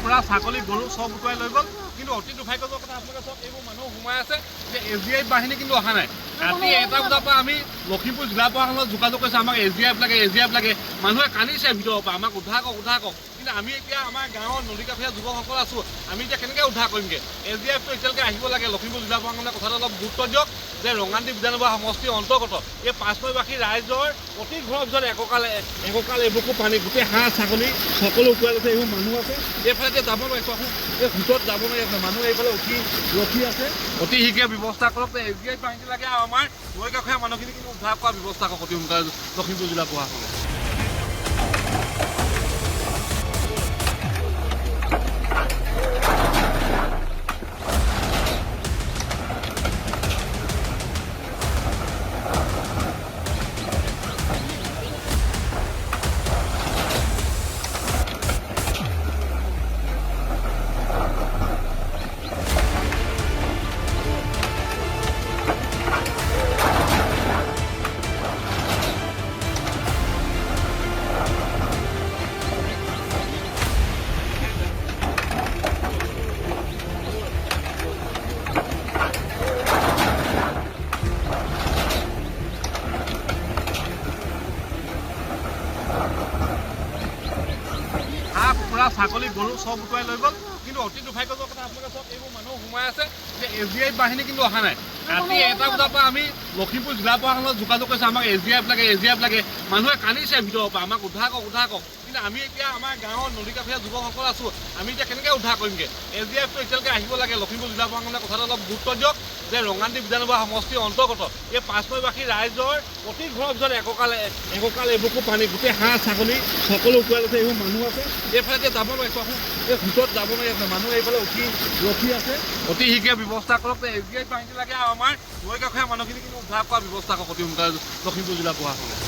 পুৰা ছাগলী গৰু সব উটুৱাই লৈ গ'ল। কিন্তু অতি দুৰ্ভাগ্যজনক কথা আপোনালোকে চাওক, এইবোৰ মানুহ সোমাই আছে যে SDI বাহিনী কিন্তু অহা নাই। ৰাতি 1টা বজাৰ পৰা আমি লখিমপুৰ জিলা প্ৰশাসনত যোগাযোগ কৰিছোঁ, আমাক SDF লাগে। মানুহে কান্দিছে ভিতৰৰ পৰা, আমাক উদ্ধাৰ কৰক। কিন্তু আমি এতিয়া আমাৰ গাঁৱৰ নদীকাষৰীয়া যুৱকসকল আছোঁ, আমি এতিয়া কেনেকৈ উদ্ধাৰ কৰিমগৈ? SDFটো এতিয়ালৈকে আহিব লাগে। লখিমপুৰ জিলা প্ৰশাসনে কথাটো অলপ গুৰুত্ব দিয়ক যে ৰঙানদী বিধানসভা সমষ্টিৰ অন্তৰ্গত এই 5নৈবাসী ৰাইজৰ প্ৰতি ঘৰৰ ভিতৰত এককাল এবুকু পানী, গোটেই হাঁহ ছাগলী সকলো উটুৱাই লৈছে। এইবোৰ মানুহ আছে, এইফালে এতিয়া যাব নোৱাৰে, চোৱাচোন এই ভিতৰত যাব নোৱাৰি আছে। মানুহ এইফালে ৰখি আছে। অতি শীঘ্ৰে ব্যৱস্থা কৰক। SDI বাহিনী লাগে আৰু আমাৰ নৈকাষৰীয়া মানুহখিনি কিন্তু উদ্ধাৰ কৰাৰ ব্যৱস্থা কৰক অতি সোনকালে লখিমপুৰ জিলা প্ৰশাসনে। পুৰা ছাগলী গৰু সব উটুৱাই লৈ গ'ল। কিন্তু অতি দুৰ্ভাগ্যজনক কথা আপোনালোকে চাওক, এইবোৰ মানুহ সোমাই আছে যে SDI বাহিনী কিন্তু অহা নাই। ৰাতি 1টা বজাৰ পৰা আমি লখিমপুৰ জিলা প্ৰশাসনত যোগাযোগ কৰিছোঁ, আমাক SDF লাগে। মানুহে কান্দিছে ভিতৰৰ পৰা, আমাক উদ্ধাৰ কৰক। কিন্তু আমি এতিয়া আমাৰ গাঁৱৰ নদীকাষৰীয়া যুৱকসকল আছোঁ, আমি এতিয়া কেনেকৈ উদ্ধাৰ কৰিমগৈ? SDFটো এতিয়ালৈকে আহিব লাগে। লখিমপুৰ জিলা প্ৰশাসনে কথাটো অলপ গুৰুত্ব দিয়ক যে ৰঙানদী বিধানসভা সমষ্টিৰ অন্তৰ্গত এই 5নৈবাসী ৰাইজৰ প্ৰতি ঘৰৰ ভিতৰত এককাল এবুকু পানী, গোটেই হাঁহ ছাগলী সকলো উটুৱাই লৈছে। এইবোৰ মানুহ আছে, এইফালে এতিয়া যাব নোৱাৰে, চোৱাচোন এই ভিতৰত যাব নোৱাৰি আছে। মানুহ এইফালে ৰখি আছে। অতি শীঘ্ৰে ব্যৱস্থা কৰক। SDI বাহিনী লাগে আৰু আমাৰ নৈকাষৰীয়া মানুহখিনি কিন্তু উদ্ধাৰ কৰাৰ ব্যৱস্থা কৰক অতি সোনকালে লখিমপুৰ জিলা প্ৰশাসনে।